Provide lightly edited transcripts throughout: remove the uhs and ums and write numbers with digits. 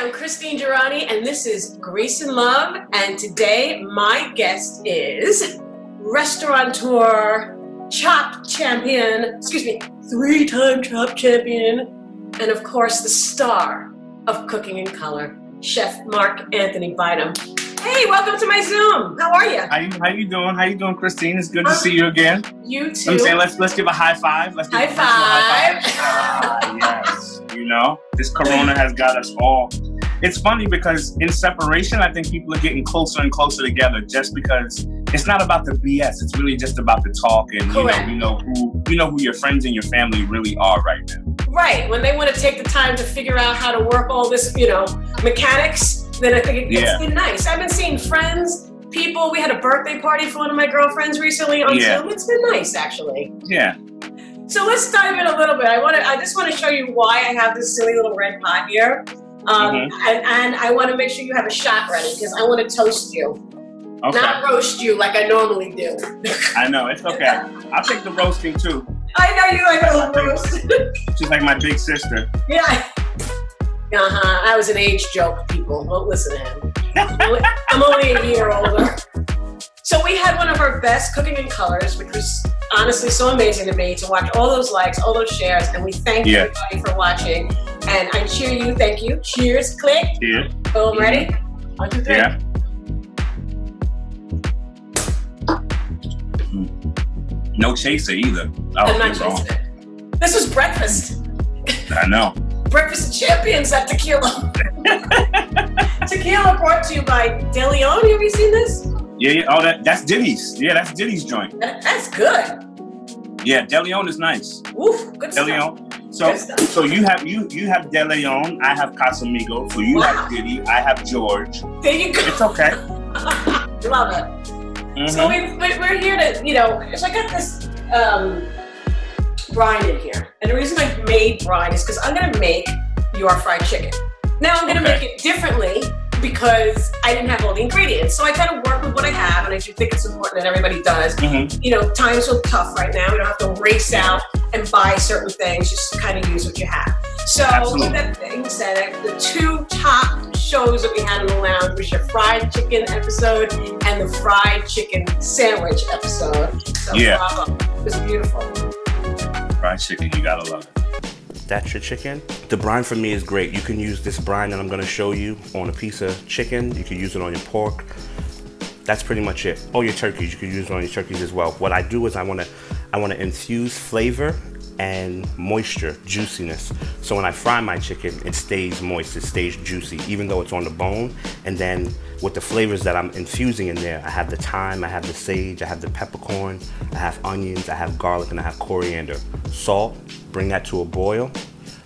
I'm Christine Girani, and this is Grease and Love, and today my guest is restaurateur, chop champion, three-time chop champion, and of course the star of Cooking in Color, Chef Marc Anthony Bynum. Hey, welcome to my Zoom. How are you? How you doing? How you doing, Christine? It's good to see you again. You too. I'm saying let's give a high five. Let's give high five. Yes. You know, this Corona has got us all. It's funny because in separation, I think people are getting closer and closer together just because it's not about the BS. It's really just about the talk, and you know who your friends and your family really are right now. Right. When they want to take the time to figure out how to work all this, mechanics, then I think it's been nice. I've been seeing friends, people. We had a birthday party for one of my girlfriends recently on Zoom. It's been nice, actually. Yeah. So let's dive in a little bit. I just want to show you why I have this silly little red pot here. And I want to make sure you have a shot ready because I want to toast you. Okay. Not roast you like I normally do. I know, it's okay. I'll take the roasting too. I know you like a little roast. She's like my big sister. Yeah. That was an age joke, people. Don't listen to him. I'm only a year older. So we had one of our best Cooking in Colors, which was honestly so amazing to me to watch all those likes, all those shares, and we thank everybody for watching. And I cheer you, thank you. Cheers, click. Cheers. Boom, ready? 1, 2, 3. Yeah. No chaser either. Oh, I'm not chasing it. This was breakfast. I know. Breakfast of Champions at Tequila. Tequila brought to you by De Leon. Have you seen this? Yeah. Oh, that's Diddy's. Yeah, that's Diddy's joint. That's good. Yeah, De Leon is nice. Oof, good De Leon. So you have De Leon. I have Casamigo. So you have Diddy. I have George. There you go. It's okay. Love it. So we're here to, so I got this brine in here. And the reason I made brine is because I'm going to make your fried chicken. Now I'm going to make it differently because I didn't have all the ingredients. So I kind of work with what I have, and I do think it's important that everybody does. Times are tough right now. We don't have to race out and buy certain things, just kind of use what you have. So with that being said, the 2 top shows that we had in the lounge was your fried chicken episode and the fried chicken sandwich episode. So it was beautiful. Fried chicken, you gotta love it. That's your chicken. The brine for me is great. You can use this brine that I'm gonna show you on a piece of chicken. You can use it on your pork. That's pretty much it. Oh, your turkeys, you can use it on your turkeys as well. What I do is I wanna infuse flavor and moisture, juiciness. So when I fry my chicken, it stays moist, it stays juicy, even though it's on the bone. And then with the flavors that I'm infusing in there, I have the thyme, I have the sage, I have the peppercorn, I have onions, I have garlic, and I have coriander. Salt, bring that to a boil,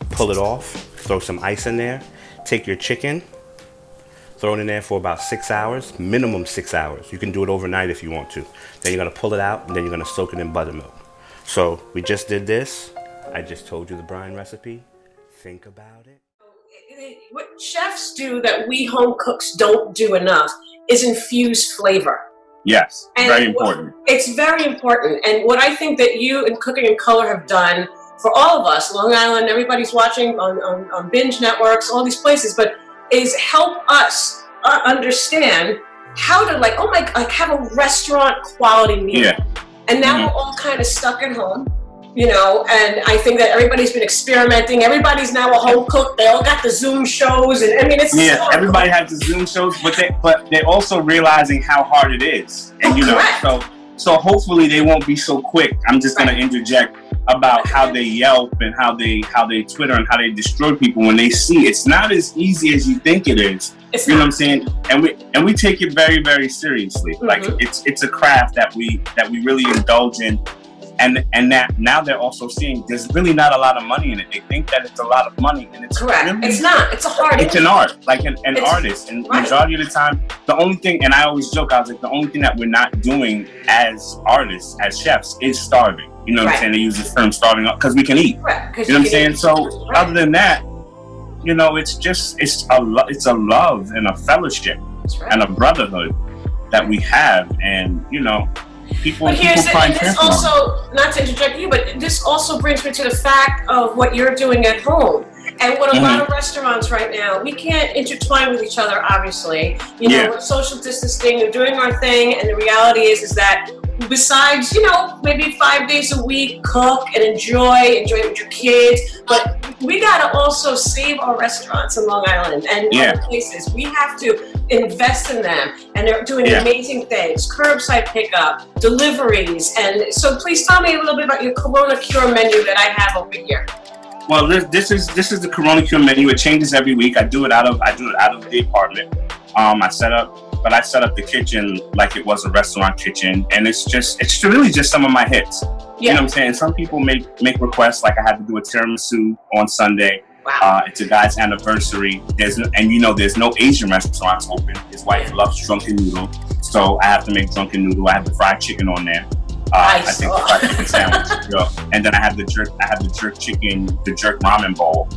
pull it off, throw some ice in there, take your chicken, throw it in there for about 6 hours, minimum 6 hours. You can do it overnight if you want to. Then you're gonna pull it out, and then you're gonna soak it in buttermilk. So we just did this. I just told you the brine recipe. Think about it. What chefs do that we home cooks don't do enough is infuse flavor. Yes, and very important. It's very important. And what I think that you and Cooking in Color have done for all of us, Long Island, everybody's watching on binge networks, all these places, but is help us understand how to have a restaurant quality meal. Yeah. And now we're all kind of stuck at home, and I think that everybody's been experimenting. Everybody's now a home cook. They all got the Zoom shows, and I mean, it's everybody has the Zoom shows, but they're also realizing how hard it is, and so hopefully they won't be so quick. I'm just gonna interject about how they Yelp and how they Twitter and how they destroy people when they see it's not as easy as you think it is. You know what I'm saying? And we take it very, very seriously. Like it's a craft that we really indulge in, and that now they're also seeing there's really not a lot of money in it. They think that it's a lot of money, and it's correct. Really, it's not. It's a hard. It's an art, like an artist. And majority of the time, the only thing, and I always joke, I was like, the only thing that we're not doing as artists, as chefs, is starving. You know what I'm saying? They use the term starving up because we can eat. You know what I'm saying? So other than that, it's a love and a fellowship and a brotherhood that we have, and people. But this also, not to interject you, but this also brings me to the fact of what you're doing at home. And with a lot of restaurants right now, we can't intertwine with each other, obviously. You know, we're social distancing, we're doing our thing, and the reality is that besides, you know, maybe 5 days a week, cook and enjoy it with your kids, but we gotta also save our restaurants in Long Island and other places. We have to invest in them, and they're doing amazing things. Curbside pickup, deliveries, and so please tell me a little bit about your Corona Cure menu that I have over here. Well, this is the Corona Cure menu. It changes every week. I do it out of the apartment. I set up the kitchen like it was a restaurant kitchen, and it's really just some of my hits. You know what I'm saying? Some people make requests, like I had to do a tiramisu on Sunday. Wow. It's a guy's anniversary. There's no Asian restaurants open. His wife loves drunken noodle, so I have to make drunken noodle. I have the fried chicken on there. I think the fried chicken sandwich. And then I have the jerk ramen bowl.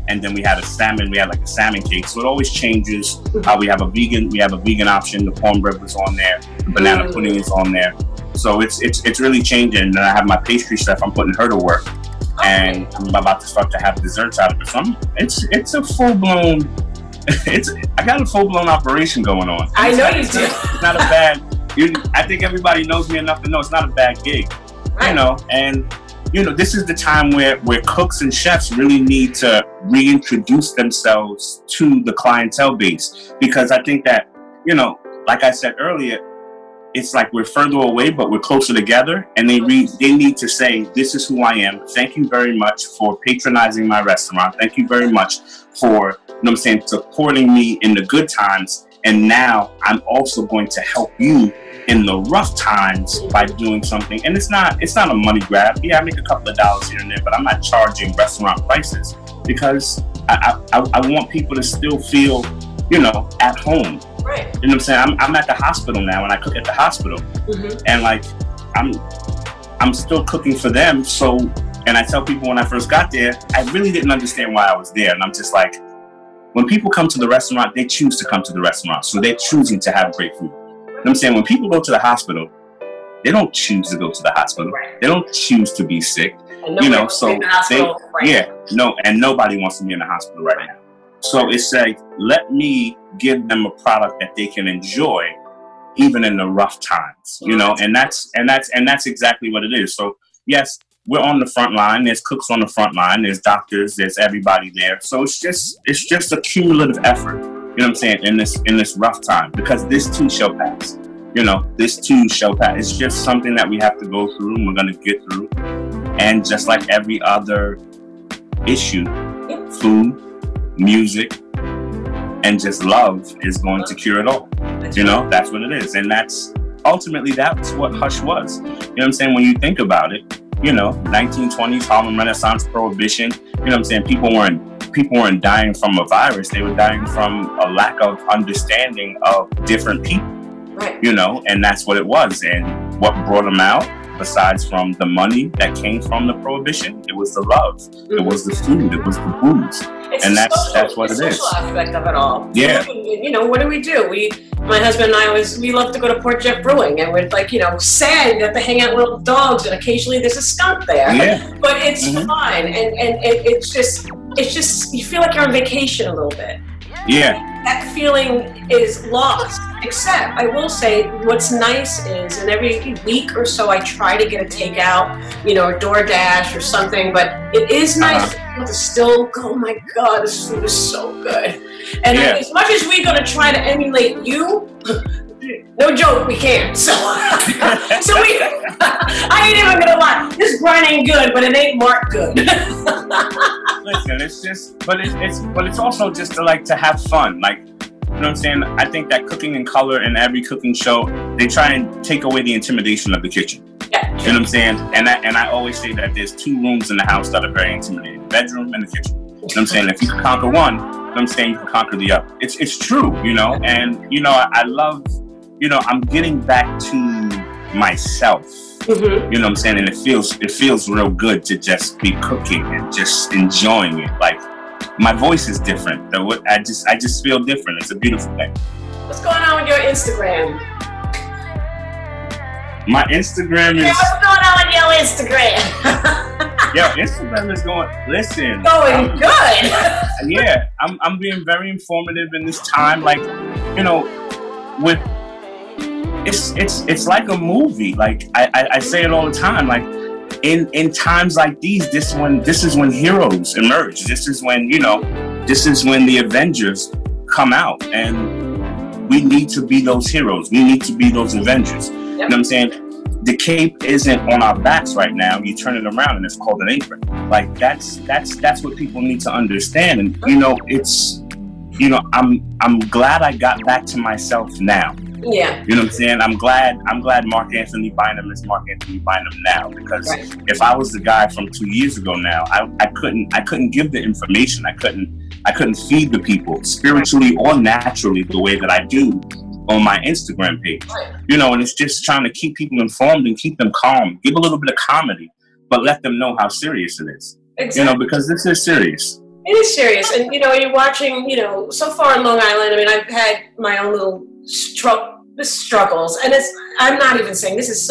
And then we had like a salmon cake. So it always changes. We have a vegan option. The cornbread was on there. The banana pudding is on there. So it's really changing. And then I have my pastry chef. I'm putting her to work. And I'm about to start to have desserts out of it. So it's a full blown. I got a full blown operation going on. I know you do. It's not a bad. I think everybody knows me enough to know it's not a bad gig. Right. You know, and this is the time where cooks and chefs really need to reintroduce themselves to the clientele base, because I think that, like I said earlier, it's like we're further away, but we're closer together, and they need to say, this is who I am. Thank you very much for patronizing my restaurant. Thank you very much for, supporting me in the good times. And now I'm also going to help you in the rough times by doing something. And it's not a money grab. Yeah, I make a couple of dollars here and there, but I'm not charging restaurant prices, because I want people to still feel, at home. Right. You know what I'm saying? I'm at the hospital now, and I cook at the hospital. And like, I'm still cooking for them. So, and I tell people when I first got there, I really didn't understand why I was there. And I'm just like, when people come to the restaurant, they choose to come to the restaurant. So they're choosing to have great food. You know what I'm saying? When people go to the hospital, they don't choose to go to the hospital. Right. They don't choose to be sick. And and nobody wants to be in the hospital right now. So it's like, let me give them a product that they can enjoy even in the rough times, and that's exactly what it is. So yes, we're on the front line. There's cooks on the front line. There's doctors. There's everybody there. So it's just a cumulative effort. You know what I'm saying? In this rough time, because this too shall pass. This too shall pass. It's just something that we have to go through, and we're gonna get through. And just like every other issue, food, music, and just love is going to cure it all. That's what it is, and that's what Hush was. You know what I'm saying? When you think about it. 1920s, Harlem Renaissance, Prohibition. You know what I'm saying? People weren't dying from a virus. They were dying from a lack of understanding of different people. Right. And that's what it was. And what brought them out, besides from the money that came from the Prohibition, it was the love. It was the food. It was the booze. And that's what it is. The social aspect of it all. Yeah. What do? My husband and I we love to go to Port Jeff Brewing, and we're like, sad that they hang out with dogs, and occasionally there's a skunk there. Yeah. But it's fine, and it's just you feel like you're on vacation a little bit. Yeah. That feeling is lost. Except, I will say, what's nice is, and every week or so I try to get a takeout, or DoorDash or something, but it is nice to still go, oh my God, this food is so good. And as much as we're going to try to emulate you, no joke, we can't. So I ain't even going to lie. This brine ain't good, but it ain't Marc good. Listen, but it's also just to have fun. Like, you know what I'm saying? I think that Cooking in Color and every cooking show, they try and take away the intimidation of the kitchen. Yeah. You know what I'm saying? And I always say that there's two rooms in the house that are very intimidating: the bedroom and the kitchen. You know what I'm saying? If you can conquer one, you know what I'm saying, you can conquer the other. It's true, and I love, I'm getting back to myself. You know what I'm saying? And it feels real good to just be cooking and just enjoying it. Like, my voice is different. I just feel different. It's a beautiful thing. What's going on with your Instagram? My Instagram is. What's going on with your Instagram? Yo, Instagram is going. Listen, going good. Yeah, I'm being very informative in this time. Like, you know, with it's like a movie. Like I say it all the time. Like in times like these, this is when heroes emerge. This is when the Avengers come out, and we need to be those heroes. We need to be those Avengers. Yep. You know what I'm saying? The cape isn't on our backs right now. You turn it around and it's called an apron. Like that's what people need to understand. And I'm glad I got back to myself now. Yeah. You know what I'm saying? I'm glad Marc Anthony Bynum is Marc Anthony Bynum now, because if I was the guy from 2 years ago now, I couldn't give the information. I couldn't feed the people spiritually or naturally the way that I do on my Instagram page. You know, and it's just trying to keep people informed and keep them calm. Give a little bit of comedy, but let them know how serious it is. Exactly. You know, because this is serious. It is serious. And, you're watching, so far in Long Island, I mean, I've had my own little struggles. And I'm not even saying this is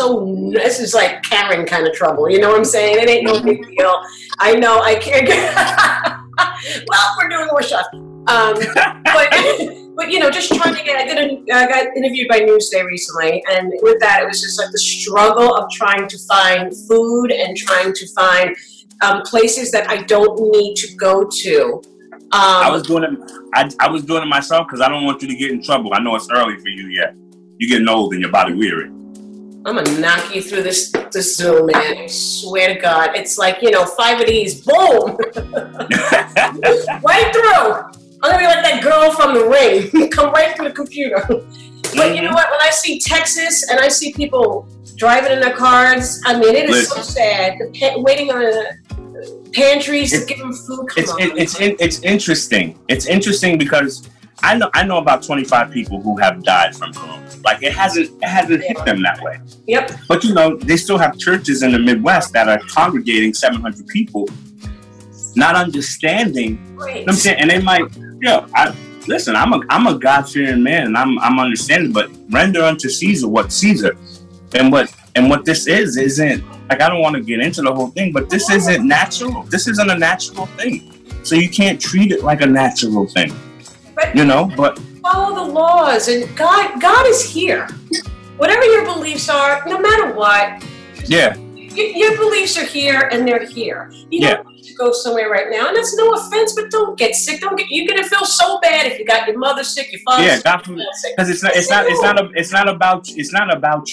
like Karen kind of trouble. You know what I'm saying? It ain't no big deal. I know I can't get, well, we're doing more shots. But just trying to get, I got interviewed by Newsday recently, and with that, it was just like the struggle of trying to find food and trying to find places that I don't need to go to. I was doing it myself because I don't want you to get in trouble. I know it's early for you yet. You're getting old and your body weary. I'm gonna knock you through this Zoom, man. I swear to God, it's like 5 of these, boom, right through. I'm gonna be like that girl from The Ring, come right through the computer. But you know what? When I see Texas and I see people driving in their cars, I mean, it is so sad. Waiting on pantries to give them food. It's interesting. It's interesting because I know about 25 people who have died from corona. Like it hasn't hit them that way. Yep. But they still have churches in the Midwest that are congregating 700 people, not understanding. Right. You know what I'm saying, and they might. Listen, I'm a God-fearing man, and I'm understanding, but render unto Caesar what Caesar, and what this isn't like. I don't want to get into the whole thing, but this isn't natural. This isn't a natural thing, so you can't treat it like a natural thing. But follow the laws, and God is here. Whatever your beliefs are, no matter what. Yeah. Your beliefs are here, and they're here. You don't need to go somewhere right now, and that's no offense, but don't get sick. You're gonna feel so bad if you got your mother sick, your father sick. Because it's not about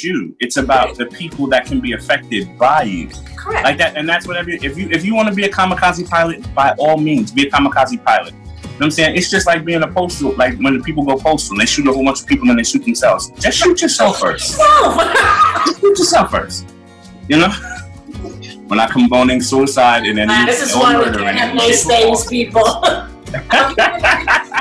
you. It's about the people that can be affected by you. Correct. Like that, and that's whatever. If you want to be a kamikaze pilot, by all means, be a kamikaze pilot. You know what I'm saying? It's just like being a postal. Like when the people go postal, they shoot a whole bunch of people and they shoot themselves. Just shoot yourself first. Just shoot yourself first. We're not condoning suicide in any this is why we can't have nice things, people.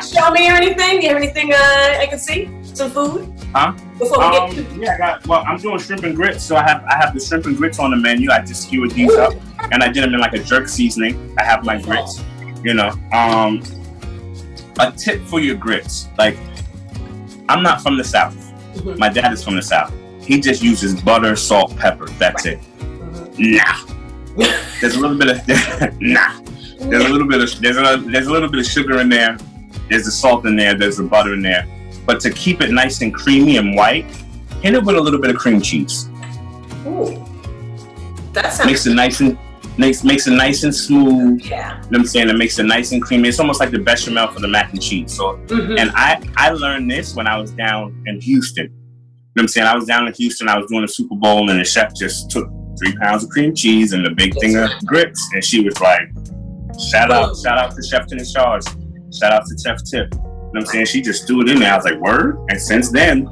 Show me anything? You have anything I can see? Some food? Huh? Before we get to I'm doing shrimp and grits, so I have the shrimp and grits on the menu. I just skewered these up, and I did them in like a jerk seasoning. I have my grits. A tip for your grits. Like, I'm not from the South. Mm-hmm. My dad is from the South. He just uses butter, salt, pepper. That's it. Nah. There's a little bit of There's a little bit of sugar in there. There's the salt in there. There's the butter in there. But to keep it nice and creamy and white, hit it with a little bit of cream cheese. Ooh, that sounds makes it nice and smooth. Yeah. You know what I'm saying? It makes it nice and creamy. It's almost like the bechamel for the mac and cheese. So, and I learned this when I was down in Houston. You know what I'm saying? I was down in Houston. I was doing a Super Bowl, and the chef just took 3 pounds of cream cheese and a big thing of grits, and she was like, "Shout out to Chef in charge. Shout out to Chef Tip." You know what I'm saying? She just threw it in there. I was like, "Word!" And since then,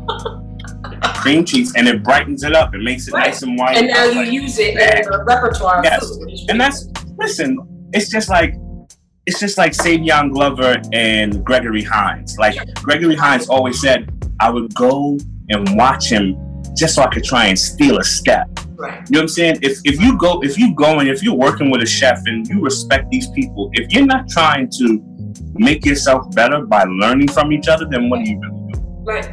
cream cheese, and it brightens it up. It makes it nice and white. And now you use it in a repertoire. Yes, and it's just like Savion Glover and Gregory Hines. Like Gregory Hines always said, I would go and watch him just so I could try and steal a step. Right. You know what I'm saying? If you go and if you're working with a chef and you respect these people, if you're not trying to make yourself better by learning from each other, then what are you really doing? Right.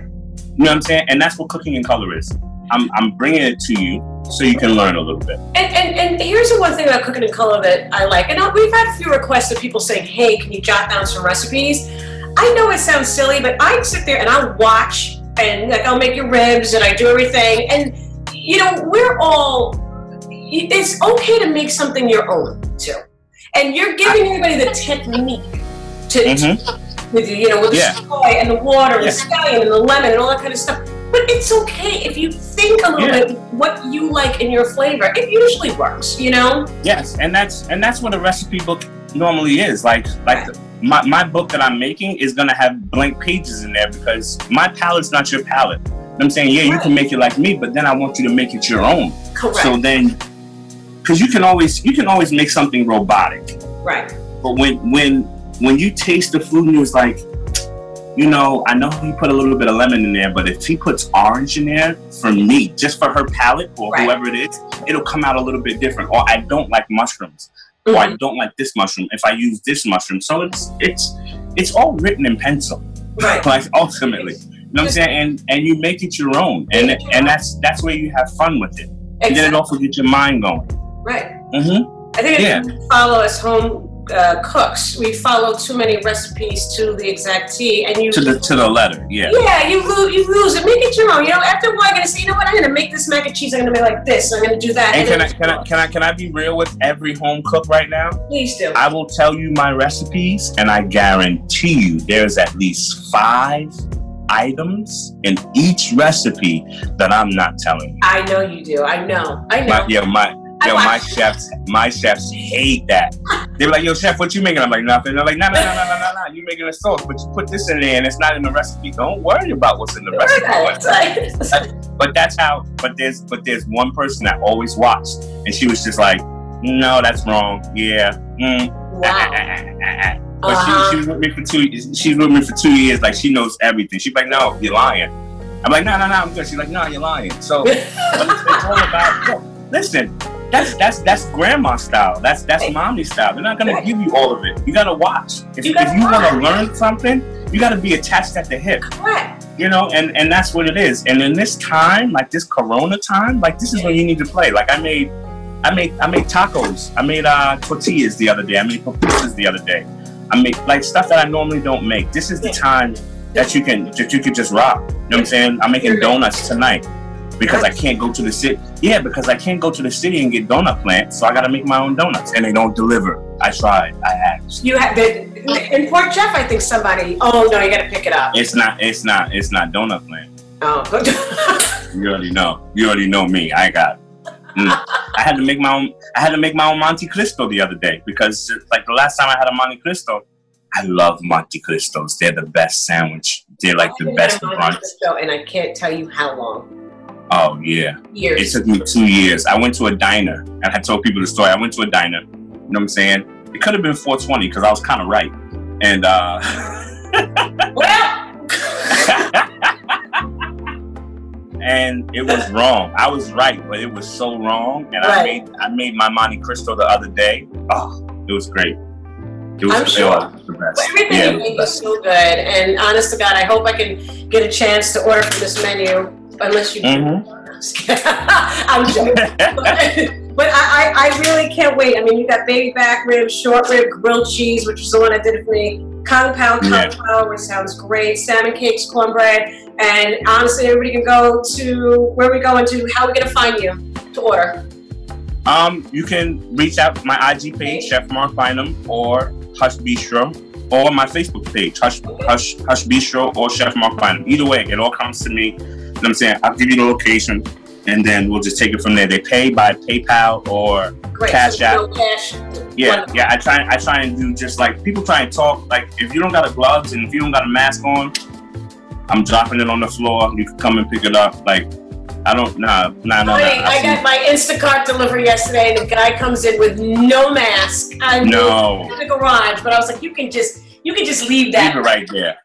You know what I'm saying? And that's what cooking in color is. I'm bringing it to you so you can learn a little bit. And here's the one thing about Cooking in Color that I like. And we've had a few requests of people saying, hey, can you jot down some recipes? I know it sounds silly, but I sit there and I'll watch, and like I'll make your ribs and I do everything. And, you know, it's okay to make something your own too. And you're giving everybody the technique with the soy and the water and the scallion and the lemon and all that kind of stuff. But it's okay if you think a little bit what you like in your flavor. It usually works, you know? Yes, and that's what a recipe book normally is. My book that I'm making is gonna have blank pages in there because my palate's not your palate. I'm saying, you can make it like me, but then I want you to make it your own. Correct. So then, because you can always make something robotic. Right. But when you taste the food and it's like, you know, I know he put a little bit of lemon in there, but if he puts orange in there, for me, just for her palate or whoever it is, it'll come out a little bit different. Or I don't like mushrooms. Or I don't like this mushroom if I use this mushroom. So it's all written in pencil. Right. Like ultimately. You know what I'm saying? And you make it your own. And that's where you have fun with it. Exactly. And then it also gets your mind going. Right. Mm-hmm. I think if you follow us home cooks, we follow too many recipes to the exact T, and you to the letter. Yeah, you lose it. Make it your own. You know, after a while, you're gonna say, you know what, I'm gonna make this mac and cheese. I'm gonna make like this. I'm gonna do that. And can I be real with every home cook right now? Please do. I will tell you my recipes, and I guarantee you there's at least 5 items in each recipe that I'm not telling you. I know you do. I know. My chefs hate that. They're like, yo, chef, what you making? I'm like, nothing. They're like, no, you making a sauce, but you put this in there and it's not in the recipe. Don't worry about what's in the recipe. But there's one person that always watched, and she was just like, no, that's wrong. Yeah. Wow. But she was with me for 2 years. She's with me for 2 years. Like, she knows everything. She's like, no, you're lying. I'm like, no, I'm good. She's like, no, you're lying. So, but it's all about, listen. That's grandma style. That's mommy style. They're not gonna give you all of it. You gotta watch. If you want to learn something, you gotta be attached at the hip. Correct. You know, and that's what it is. And in this time, like this Corona time, like this is when you need to play. Like I made tacos. I made tortillas the other day. I made pupusas the other day. I made like stuff that I normally don't make. This is the time that you can just rock. You know what I'm saying? I'm making donuts tonight. Because I can't go to the city. Yeah, because I can't go to the city and get donut plants, so I gotta make my own donuts, and they don't deliver. I tried. I asked. You had in Port Jeff, I think somebody. Oh no, you gotta pick it up. It's not donut plant. Oh, you already know me. I had to make my own Monte Cristo the other day because like the last time I had a Monte Cristo, I love Monte Cristos. They're the best sandwich. They're like the best brunch. And I can't tell you how long. Oh, yeah. Years. It took me 2 years. I went to a diner, and I told people the story. I went to a diner, you know what I'm saying? It could have been 420 because I was kind of right. And, and it was wrong. I was right, but it was so wrong. And I made my Monte Cristo the other day. Oh, it was great. It was the best. Everything you make is so good. And honest to God, I hope I can get a chance to order from this menu. Unless you I'm joking. But I really can't wait. I mean, you got baby back ribs, short rib, grilled cheese, which is the one I did for me, kung pao, which sounds great, salmon cakes, cornbread, and honestly, everybody can go to where we go into how we're going to find you to order. You can reach out to my IG page, Chef Marc Bynum, or Hush Bistro, or my Facebook page, Hush Bistro or Chef Marc Bynum. Either way, it all comes to me. You know what I'm saying? I'll give you the location, and then we'll just take it from there. They pay by PayPal or Cash App. No cash. Yeah. I try and do just like people try and talk. Like if you don't got a gloves and if you don't got a mask on, I'm dropping it on the floor. You can come and pick it up. Like I don't. Nah. I got my Instacart delivery yesterday, and the guy comes in with no mask. In the garage, but I was like, you can just leave that. Leave it right there.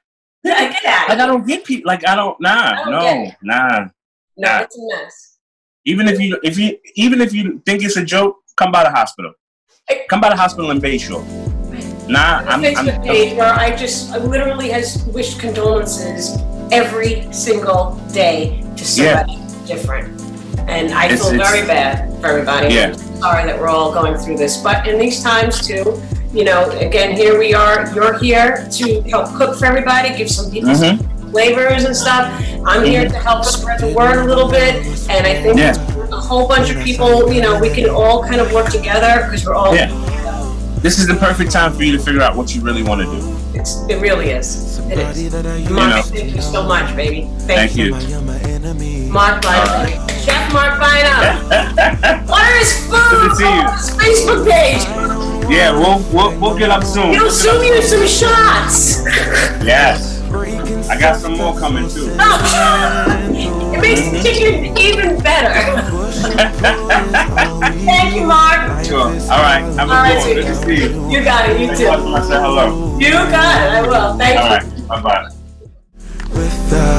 Get out. Like I don't get people. Like I don't. No, it's a mess. Even if you think it's a joke, come by the hospital. Come by the hospital in Bayshore. I'm page where I literally has wished condolences every single day to somebody. different. And I feel very bad for everybody. Yeah. I'm sorry that we're all going through this. But in these times too, you know, again, here we are. You're here to help cook for everybody, give some people some flavors and stuff. I'm here to help spread the word a little bit. And I think a whole bunch of people, you know, we can all kind of work together because we're all This is the perfect time for you to figure out what you really want to do. It really is. It is. Marc, thank you so much, baby. Thank you. Marc Bynum. Chef Marc Bynum. Order his food. Good to see you. His Facebook page. Yeah, we'll get up soon. He'll zoom you some shots. Yes. I got some more coming too. Oh, it makes the chicken even better. Thank you, Marc. Sure. All right. Have a good one. Good to see you. You got it. You too. I say hello. You got it. I will. Thank you. All right. Bye-bye.